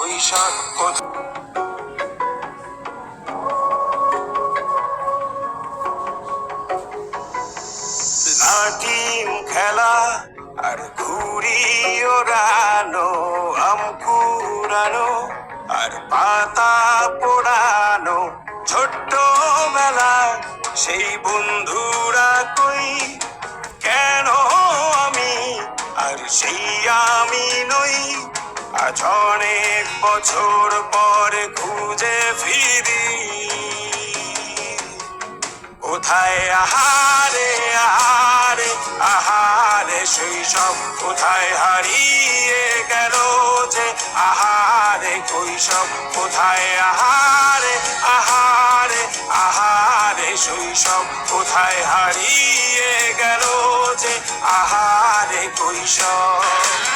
কৈশোর লাটিম খেলা আর ঘুড়ি ওড়ানো, আম কুড়ানো আর পাতা পোড়ানো, ছোট্ট বেলা সেই বন্ধুরা কই, কেন আমি আর সেই আমি নই। আজ অনেক বছর পরে খুঁজে ফিরি, কোথায় আহারে আহারে আহারে শৈশব, কোথায় হারিয়ে গেল যে আহারে কৈশোর, কোথায় আহারে আহারে আহারে শৈশব, কোথায় হারিয়ে গেল যে আহারে কৈশোর।